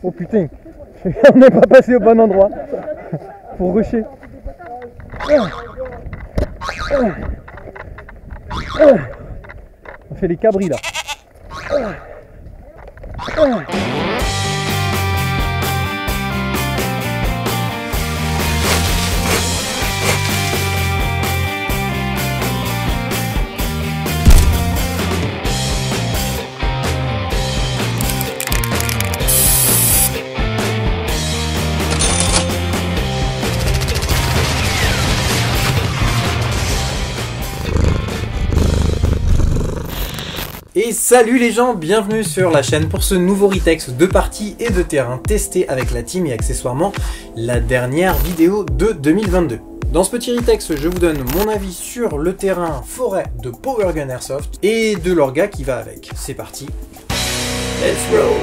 Oh putain, on n'est pas passé au bon endroit pour rusher. On fait les cabris là. Et salut les gens, bienvenue sur la chaîne pour ce nouveau retexte de parties et de terrain testé avec la team et accessoirement la dernière vidéo de 2022. Dans ce petit retexte, je vous donne mon avis sur le terrain forêt de Power Gun Airsoft et de l'orga qui va avec. C'est parti, let's roll!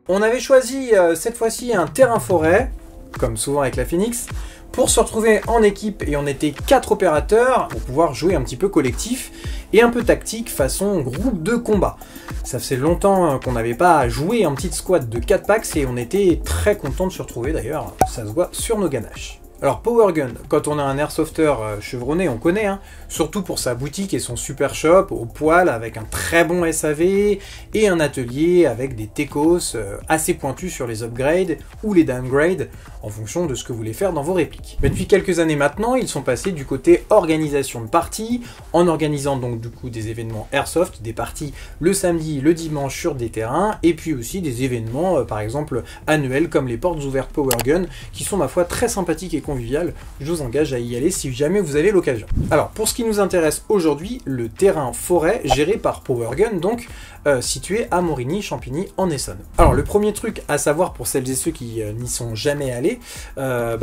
On avait choisi cette fois-ci un terrain forêt, comme souvent avec la Phoenix, pour se retrouver en équipe et on était 4 opérateurs pour pouvoir jouer un petit peu collectif et un peu tactique façon groupe de combat. Ça faisait longtemps qu'on n'avait pas joué en petite squad de 4 packs et on était très content de se retrouver d'ailleurs, ça se voit sur nos ganaches. Alors Power Gun, quand on a un airsofter chevronné, on connaît, hein, surtout pour sa boutique et son super shop au poil avec un très bon SAV et un atelier avec des techos assez pointus sur les upgrades ou les downgrades en fonction de ce que vous voulez faire dans vos répliques. Mais depuis quelques années maintenant, ils sont passés du côté organisation de parties, en organisant donc du coup des événements airsoft, des parties le samedi, le dimanche sur des terrains, et puis aussi des événements par exemple annuels comme les portes ouvertes Power Gun, qui sont ma foi très sympathiques et conviviales. Je vous engage à y aller si jamais vous avez l'occasion. Alors pour ce qui nous intéresse aujourd'hui, le terrain forêt géré par Power Gun, donc situé à Morigny, Champigny en Essonne. Alors le premier truc à savoir pour celles et ceux qui n'y sont jamais allés,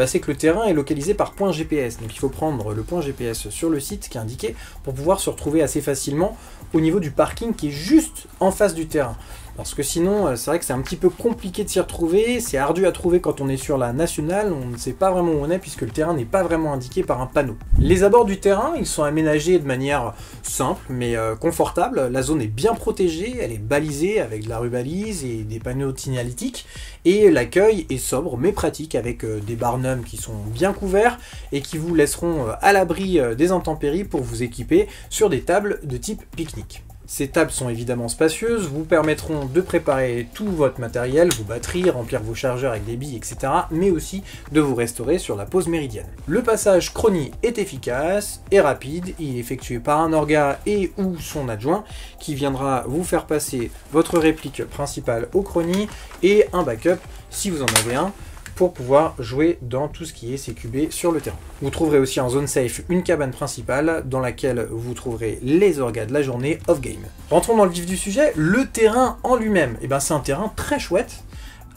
c'est que le terrain est localisé par point GPS. Donc il faut prendre le point GPS sur le site qui est indiqué pour pouvoir se retrouver assez facilement au niveau du parking qui est juste en face du terrain. Parce que sinon, c'est vrai que c'est un petit peu compliqué de s'y retrouver, c'est ardu à trouver quand on est sur la nationale, on ne sait pas vraiment où on est puisque le terrain n'est pas vraiment indiqué par un panneau. Les abords du terrain, ils sont aménagés de manière simple mais confortable. La zone est bien protégée, elle est balisée avec de la rubalise et des panneaux signalétiques. Et l'accueil est sobre mais pratique avec des barnums qui sont bien couverts et qui vous laisseront à l'abri des intempéries pour vous équiper sur des tables de type pique-nique. Ces tables sont évidemment spacieuses, vous permettront de préparer tout votre matériel, vos batteries, remplir vos chargeurs avec des billes, etc. mais aussi de vous restaurer sur la pause méridienne. Le passage chrony est efficace et rapide, il est effectué par un orga et ou son adjoint qui viendra vous faire passer votre réplique principale au chrony et un backup si vous en avez un, pour pouvoir jouer dans tout ce qui est CQB sur le terrain. Vous trouverez aussi en zone safe une cabane principale dans laquelle vous trouverez les orgas de la journée off-game. Rentrons dans le vif du sujet, le terrain en lui-même, c'est un terrain très chouette,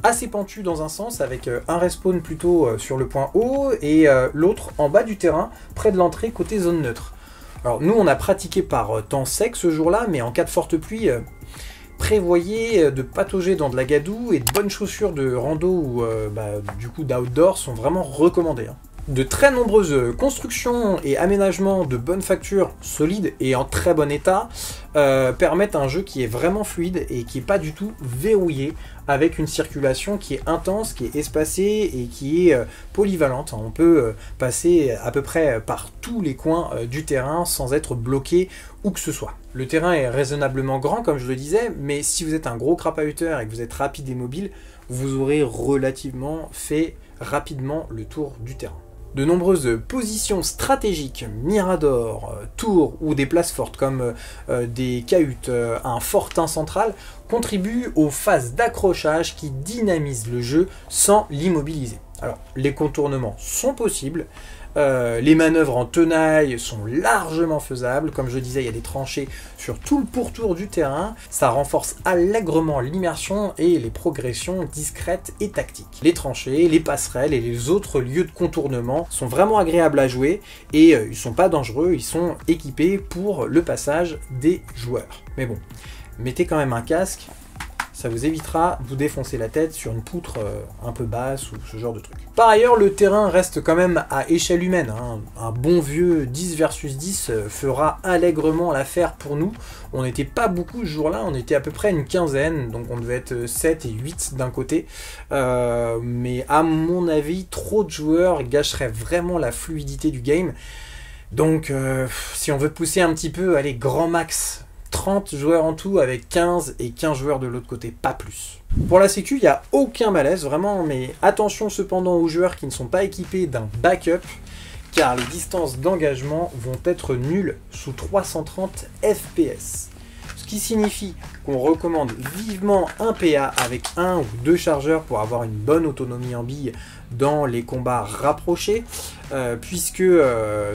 assez pentu dans un sens avec un respawn plutôt sur le point haut et l'autre en bas du terrain, près de l'entrée côté zone neutre. Alors nous on a pratiqué par temps sec ce jour-là, mais en cas de forte pluie, prévoyez de patauger dans de la gadoue et de bonnes chaussures de rando ou du coup d'outdoor sont vraiment recommandées. De très nombreuses constructions et aménagements de bonne facture, solides et en très bon état, permettent un jeu qui est vraiment fluide et qui n'est pas du tout verrouillé, avec une circulation qui est intense, qui est espacée et qui est polyvalente. On peut passer à peu près par tous les coins du terrain sans être bloqué où que ce soit. Le terrain est raisonnablement grand, comme je le disais, mais si vous êtes un gros crapahuteur et que vous êtes rapide et mobile, vous aurez relativement fait rapidement le tour du terrain. De nombreuses positions stratégiques, miradors, tours ou des places fortes comme des cahutes, un fortin central, contribuent aux phases d'accrochage qui dynamisent le jeu sans l'immobiliser. Alors, les contournements sont possibles, les manœuvres en tenaille sont largement faisables, comme je disais il y a des tranchées sur tout le pourtour du terrain, ça renforce allègrement l'immersion et les progressions discrètes et tactiques. Les tranchées, les passerelles et les autres lieux de contournement sont vraiment agréables à jouer et ils sont pas dangereux, ils sont équipés pour le passage des joueurs. Mais bon, mettez quand même un casque, ça vous évitera de vous défoncer la tête sur une poutre un peu basse ou ce genre de truc. Par ailleurs, le terrain reste quand même à échelle humaine, hein. Un bon vieux 10 versus 10 fera allègrement l'affaire pour nous. On n'était pas beaucoup ce jour-là, on était à peu près une quinzaine, donc on devait être 7 et 8 d'un côté. Mais à mon avis, trop de joueurs gâcheraient vraiment la fluidité du game. Donc si on veut pousser un petit peu, allez, grand max 30 joueurs en tout avec 15 et 15 joueurs de l'autre côté, pas plus. Pour la sécu, il n'y a aucun malaise, vraiment, mais attention cependant aux joueurs qui ne sont pas équipés d'un backup, car les distances d'engagement vont être nulles sous 330 FPS. Ce qui signifie qu'on recommande vivement un PA avec 1 ou 2 chargeurs pour avoir une bonne autonomie en bille dans les combats rapprochés, puisque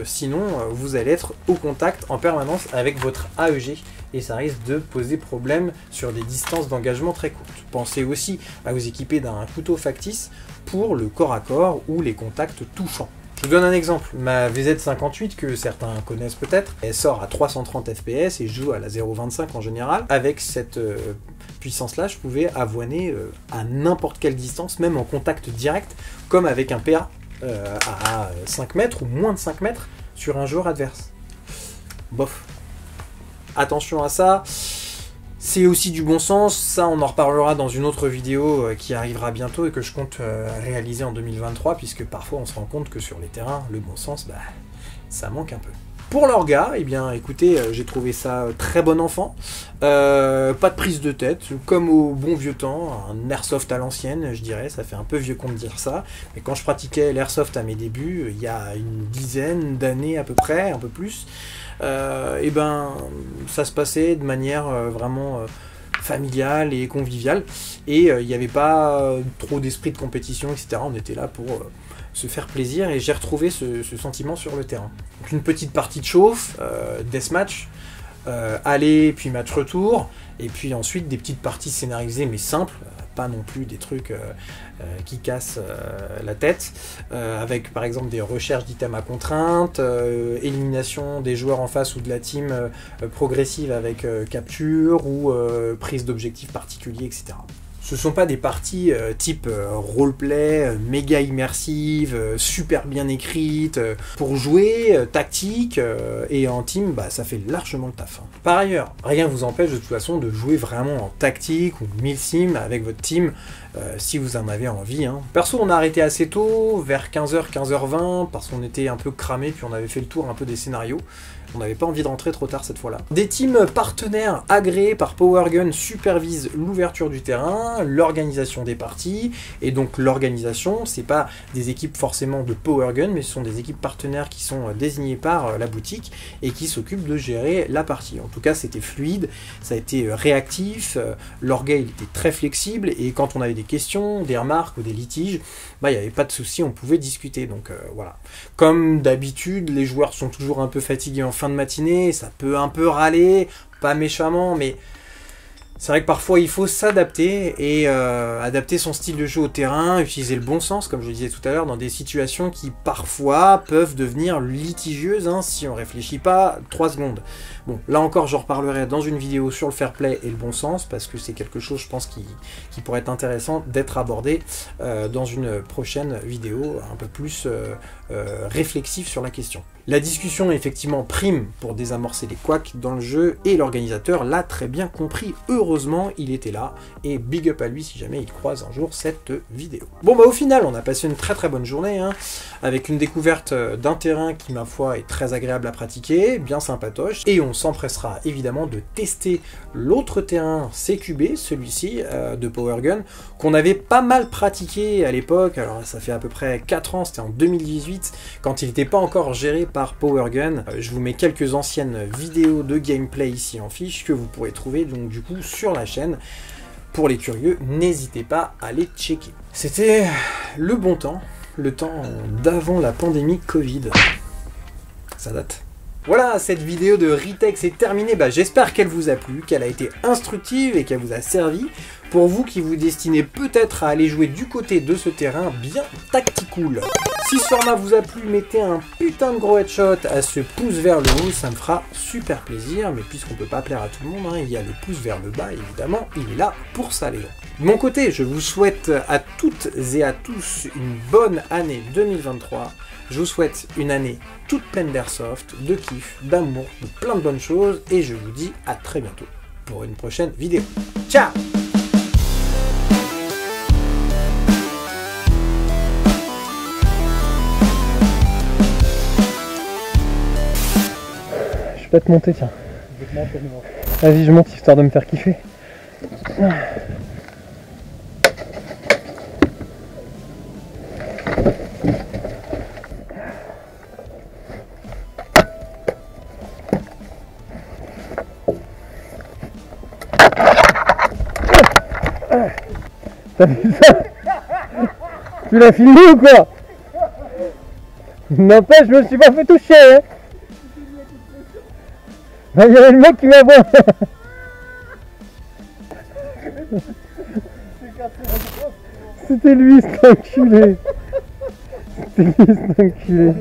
sinon vous allez être au contact en permanence avec votre AEG et ça risque de poser problème sur des distances d'engagement très courtes. Pensez aussi à vous équiper d'un couteau factice pour le corps à corps ou les contacts touchants. Je vous donne un exemple, ma VZ58 que certains connaissent peut-être, elle sort à 330 fps et joue à la 0.25 en général. Avec cette puissance-là, je pouvais avoiner à n'importe quelle distance, même en contact direct, comme avec un PA à 5 mètres ou moins de 5 mètres sur un joueur adverse. Bof. Attention à ça. C'est aussi du bon sens, ça on en reparlera dans une autre vidéo qui arrivera bientôt et que je compte réaliser en 2023, puisque parfois on se rend compte que sur les terrains, le bon sens, ça manque un peu. Pour l'orga, eh bien écoutez, j'ai trouvé ça très bon enfant, pas de prise de tête, comme au bon vieux temps, un airsoft à l'ancienne, je dirais, ça fait un peu vieux con de dire ça, mais quand je pratiquais l'airsoft à mes débuts, il y a une dizaine d'années à peu près, un peu plus, et ben ça se passait de manière vraiment familiale et conviviale, et il n'y avait pas trop d'esprit de compétition, etc. On était là pour se faire plaisir, et j'ai retrouvé ce sentiment sur le terrain. Donc une petite partie de chauffe, deathmatch, aller puis match retour, et puis ensuite des petites parties scénarisées mais simples, pas non plus des trucs qui cassent la tête, avec par exemple des recherches d'items à contrainte, élimination des joueurs en face ou de la team progressive avec capture ou prise d'objectifs particuliers, etc. Ce ne sont pas des parties type roleplay, méga immersive, super bien écrites, pour jouer, tactique, et en team, ça fait largement le taf. Hein. Par ailleurs, rien ne vous empêche de toute façon de jouer vraiment en tactique ou milsim avec votre team, si vous en avez envie. Hein. Perso, on a arrêté assez tôt, vers 15h, 15h20, parce qu'on était un peu cramé, puis on avait fait le tour un peu des scénarios. On n'avait pas envie de rentrer trop tard cette fois-là. Des teams partenaires agréés par PowerGun supervisent l'ouverture du terrain, l'organisation des parties, et donc l'organisation, c'est pas des équipes forcément de PowerGun, mais ce sont des équipes partenaires qui sont désignées par la boutique et qui s'occupent de gérer la partie. En tout cas, c'était fluide, ça a été réactif, l'orga il était très flexible, et quand on avait des questions, des remarques ou des litiges, il n'y avait pas de souci, on pouvait discuter. Donc voilà. Comme d'habitude, les joueurs sont toujours un peu fatigués en fin de matinée, ça peut un peu râler, pas méchamment, mais c'est vrai que parfois il faut s'adapter et adapter son style de jeu au terrain, utiliser le bon sens, comme je le disais tout à l'heure, dans des situations qui parfois peuvent devenir litigieuses si on réfléchit pas 3 secondes. Bon, là encore, j'en reparlerai dans une vidéo sur le fair play et le bon sens, parce que c'est quelque chose, je pense, qui pourrait être intéressant d'être abordé dans une prochaine vidéo un peu plus réflexive sur la question. La discussion effectivement prime pour désamorcer les couacs dans le jeu, et l'organisateur l'a très bien compris. Heureusement, il était là, et big up à lui si jamais il croise un jour cette vidéo. Bon au final, on a passé une très très bonne journée, avec une découverte d'un terrain qui, ma foi, est très agréable à pratiquer, bien sympatoche, et on s'empressera évidemment de tester l'autre terrain CQB, celui-ci de PowerGun, qu'on avait pas mal pratiqué à l'époque. Alors ça fait à peu près 4 ans, c'était en 2018, quand il n'était pas encore géré par PowerGun. Je vous mets quelques anciennes vidéos de gameplay ici en fiche que vous pourrez trouver donc du coup sur la chaîne. Pour les curieux, n'hésitez pas à les checker. C'était le bon temps, le temps d'avant la pandémie Covid. Ça date. Voilà, cette vidéo de Ritex est terminée. J'espère qu'elle vous a plu, qu'elle a été instructive et qu'elle vous a servi pour vous qui vous destinez peut-être à aller jouer du côté de ce terrain bien tacticool. Si ce format vous a plu, mettez un putain de gros headshot à ce pouce vers le haut, ça me fera super plaisir, mais puisqu'on peut pas plaire à tout le monde, hein, il y a le pouce vers le bas, évidemment, il est là pour ça les gars. De mon côté, je vous souhaite à toutes et à tous une bonne année 2023. Je vous souhaite une année toute pleine d'airsoft, de kiff, d'amour, de plein de bonnes choses, et je vous dis à très bientôt pour une prochaine vidéo. Ciao! Je vais peut-être monter, tiens. Vas-y, je monte histoire de me faire kiffer. T'as vu ça? Tu l'as filmé ou quoi? N'empêche, je me suis pas fait toucher, hein. Il y avait le mec qui m'a voir. C'était lui, cet enculé. C'était lui, cet enculé.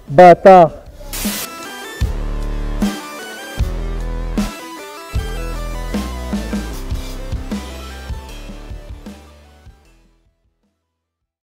Bâtard.